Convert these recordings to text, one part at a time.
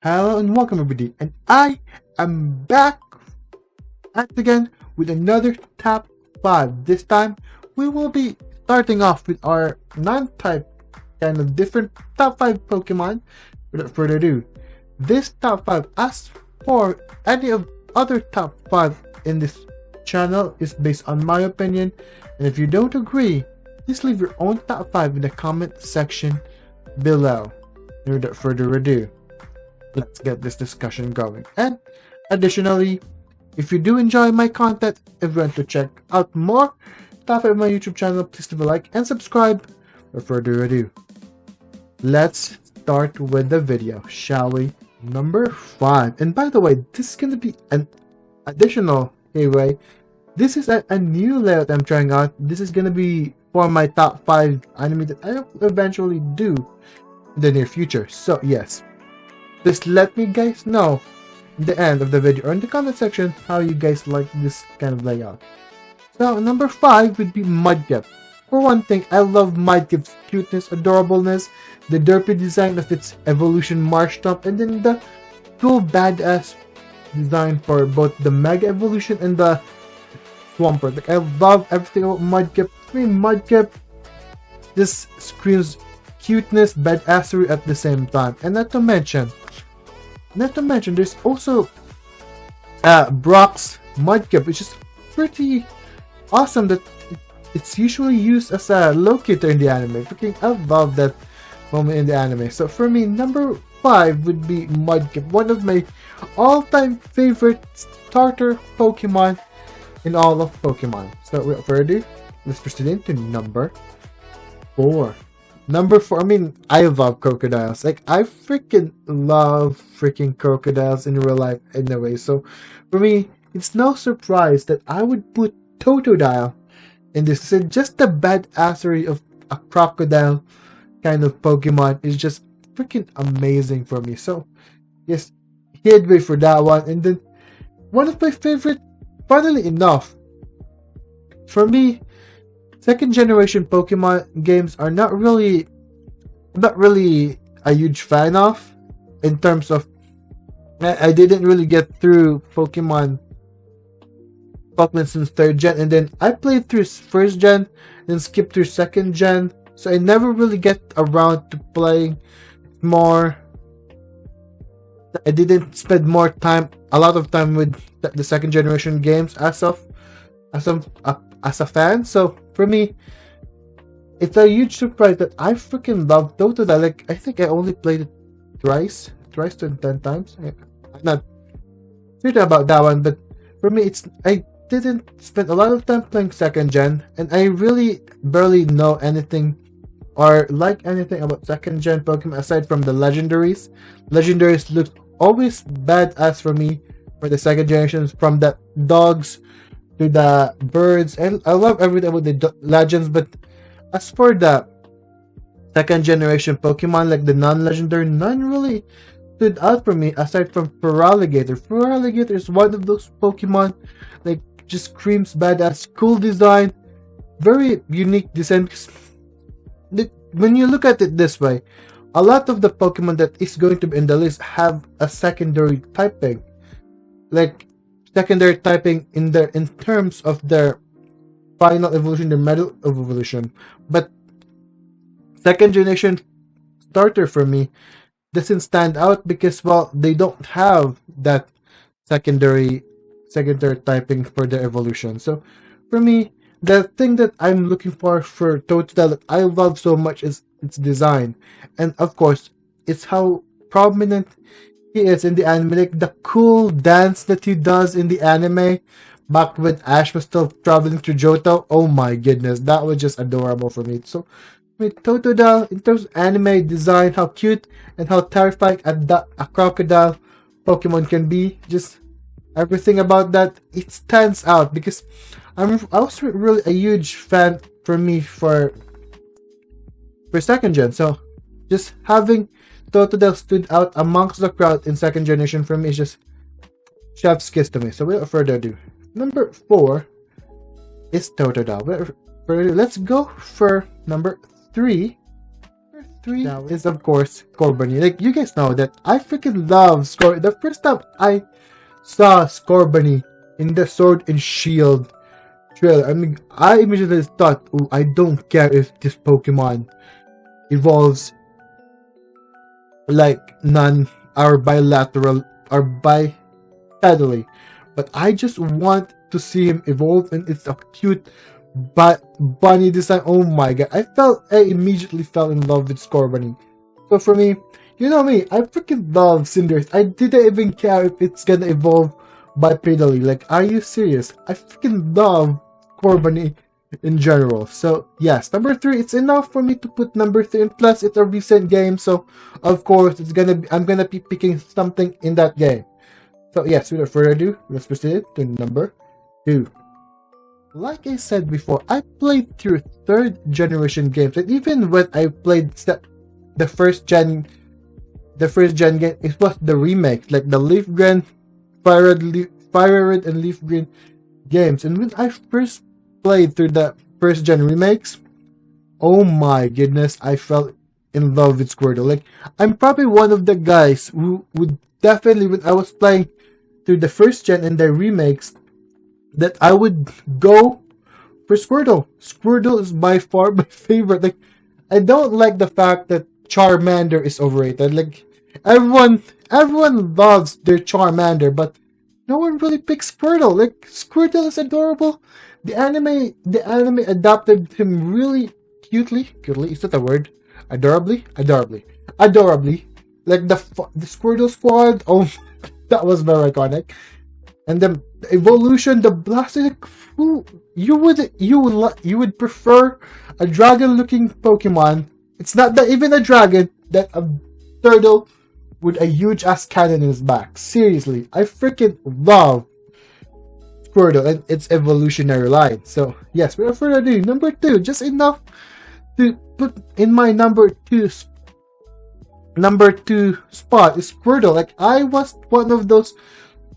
Hello and welcome everybody, and I am back again with another top 5. This time we will be starting off with our non-type kind of different top 5 Pokemon. Without further ado, this top 5, as for any of other top 5 in this channel, is based on my opinion, and if you don't agree, please leave your own top 5 in the comment section below. Without further ado, let's get this discussion going. And additionally, if you do enjoy my content, if you want to check out more stuff on my YouTube channel, please leave a like and subscribe. Without further ado, let's start with the video, shall we? Number 5. And by the way, this is going to be an additional giveaway. This is a new layout I'm trying out. This is going to be for my top 5 anime that I will eventually do in the near future. So yes, just let me guys know in the end of the video or in the comment section how you guys like this kind of layout. So number 5 would be Mudkip. For one thing, I love Mudkip's cuteness, adorableness, the derpy design of its evolution Marshtomp, and then the cool badass design for both the Mega Evolution and the Swampert. Like, I love everything about Mudkip. I mean, Mudkip just screams cuteness, badassery at the same time. And not to mention, there's also Brock's Mudkip, which is pretty awesome that it's usually used as a locator in the anime. Freaking, I love that moment in the anime. So for me, number 5 would be Mudkip, one of my all-time favorite starter Pokemon in all of Pokemon. So without further ado, let's proceed into number 4. Number 4, I mean, I love crocodiles. Like, I freaking love freaking crocodiles in real life anyway. So, for me, it's no surprise that I would put Totodile in this. So just the badassery of a crocodile kind of Pokemon is just freaking amazing for me. So, yes, headway for that one. And then, one of my favorite, funnily enough, for me, second generation Pokemon games are not really a huge fan of, in terms of I didn't really get through Pokemon since 3rd gen, and then I played through 1st gen, then skipped through 2nd gen, so I never really get around to playing more. I didn't spend a lot of time with the 2nd generation games as a fan. So for me, it's a huge surprise that I freaking love Totodile. Like, I think I only played it twice to 10 times. I'm not sure about that one, but for me, I didn't spend a lot of time playing 2nd gen, and I really barely know anything or like anything about 2nd gen Pokemon aside from the legendaries. Legendaries look always badass for me for the 2nd generations, from the dogs to the birds, and I love everything about the legends. But as for the 2nd generation Pokemon, like the non-legendary, none really stood out for me aside from Feraligatr. Feraligatr is one of those Pokemon, like, just screams badass, cool design, very unique design. When you look at it this way, a lot of the Pokemon that is going to be in the list have a secondary typing, like secondary typing in terms of their final evolution, their middle evolution. But 2nd generation starter for me doesn't stand out because, well, they don't have that secondary typing for their evolution. So for me, the thing that I'm looking for Totodile that I love so much is its design, and of course it's how prominent he is in the anime. Like, the cool dance that he does in the anime back when Ash was still traveling through Johto. Oh my goodness, that was just adorable for me. So with Totodile, in terms of anime design, how cute and how terrifying a crocodile Pokemon can be, just everything about that, it stands out because I was really a huge fan for me for 2nd gen. So just having Totodile stood out amongst the crowd in 2nd generation for me is just chef's kiss to me. So without further ado, number 4 is Totodile. Let's go for number 3. 3 is of course Scorbunny. Like you guys know that I freaking love Scorbunny. The first time I saw Scorbunny in the Sword and Shield trailer, I mean, I immediately thought, oh, I don't care if this Pokemon evolves like none or bilateral or bipedally, but I just want to see him evolve, and it's a cute bunny design. Oh my god, I immediately fell in love with Scorbunny. So for me, you know me, I freaking love Cinders. I didn't even care if it's gonna evolve bipedally. Like, are you serious? I freaking love Scorbunny in general. So yes, number 3, it's enough for me to put number 3, and plus it's a recent game, so of course I'm gonna be picking something in that game. So yes, without further ado, let's proceed to number 2. Like I said before, I played through 3rd generation games, and even when I played the first gen game, it was the remake, like the Leaf Green, Fire Red and Leaf Green games. And when I first played through the first gen remakes, oh my goodness, I fell in love with Squirtle. Like, I'm probably one of the guys who would definitely, when I was playing through the first gen and the remakes, that I would go for Squirtle. Squirtle is by far my favorite. Like, I don't like the fact that Charmander is overrated. Like, everyone loves their Charmander, but no one really picks Squirtle. Like, Squirtle is adorable. The anime adopted him really cutely. Is that a word? Adorably. Like the Squirtle squad. Oh, that was very iconic. And the evolution, the blaster. You would prefer a dragon-looking Pokemon. It's not that even a dragon, that a turtle with a huge ass cannon in his back. Seriously, I freaking love Squirtle and its evolutionary line. So yes, without further ado, number 2, just enough to put in my number 2 spot is Squirtle. Like, I was one of those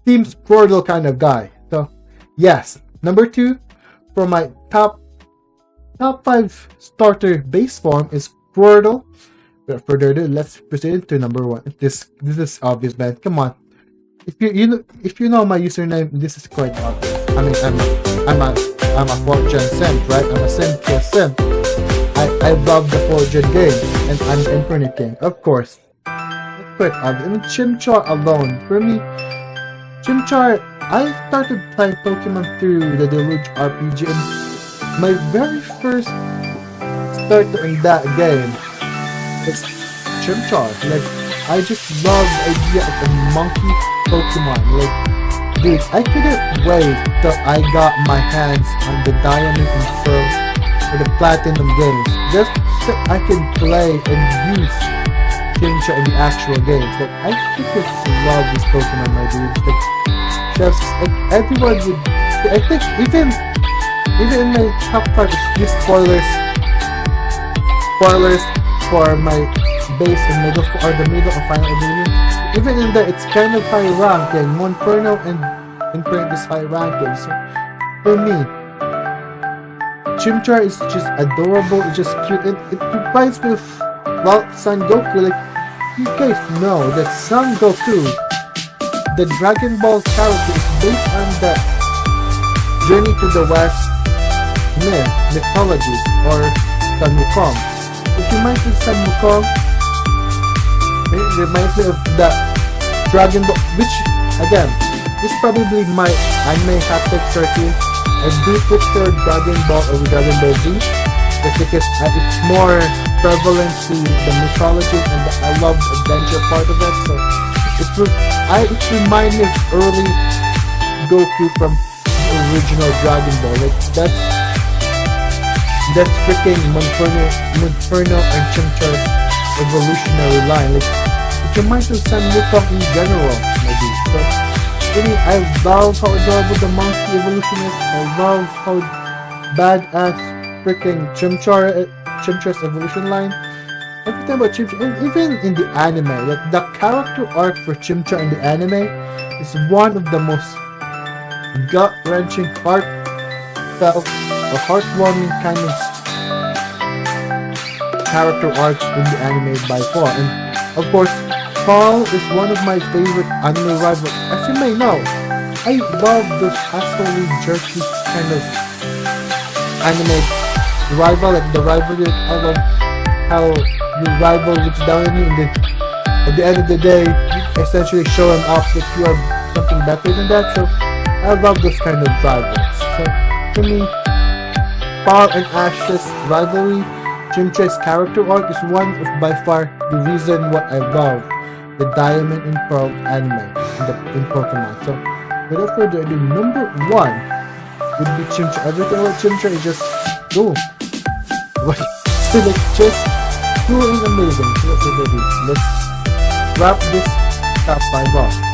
Team Squirtle kind of guy. So yes, number 2 for my top 5 starter base form is Squirtle. Without further ado, let's proceed to number 1. This is obvious, man. Come on. If you know my username, this is quite obvious. I mean, I'm a 4th gen simp, right? I'm a simp to a simp. I love the 4th gen game, and I'm Infinite King, of course. It's quite obvious. I mean, Chimchar alone, for me, Chimchar, I started playing Pokemon through the Deluge RPG, and my very first starter in that game was Chimchar. Like, I just love the idea of a monkey Pokemon. Like, dude, I couldn't wait till I got my hands on the Diamond and Pearl or the Platinum games, just so I can play and use Chimchar in the actual games. Like, I freaking love this Pokemon, my dude. Like, just like everyone would, I think even in my top 5, it's few spoilers for my base and middle, or the middle of final evolution. Even in there, it's kind of high ranking. Monferno and Inferno is high ranking. So for me, Chimchar is just adorable. It's just cute, and it provides me with, well, Son Goku. Like, you guys know that Son Goku, the Dragon Ball character, is based on the Journey to the West mythology, or Sun Wukong. If you might think Sun Wukong, it reminds me of the Dragon Ball, which, again, this probably I may have to certain. I do prefer Dragon Ball over Dragon Ball Z, just because it's more prevalent to the mythology, and I love the adventure part of it. So it reminds me of early Goku from the original Dragon Ball. Like, that's freaking Monferno and Chimchar's evolutionary line. Like, it reminds me of San Wukong in general, maybe. So, really, I love how adorable the monkey evolution is. I love how badass freaking Chimchar's evolution line. Everything about Chimchar, and even in the anime, like, the character arc for Chimchar in the anime is one of the most gut-wrenching, heartfelt, or heartwarming kind of character arcs in the anime by far. And of course, Paul is one of my favorite anime rivals. As you may know, I love this absolutely jerky kind of anime rival, like the rivalry. I love how your rival looks down on you, and then at the end of the day, you essentially show him off that you have something better than that. So I love this kind of rivals. So for me, Paul and Ash's rivalry, Chimchar's character arc is one of by far the reason why I love the Diamond and Pearl anime in Pokemon. So without further ado, number 1 would be Chimchar. Everything about Chimchar is just cool. Wait, so like just cool and amazing. So let's wrap this top 5 off.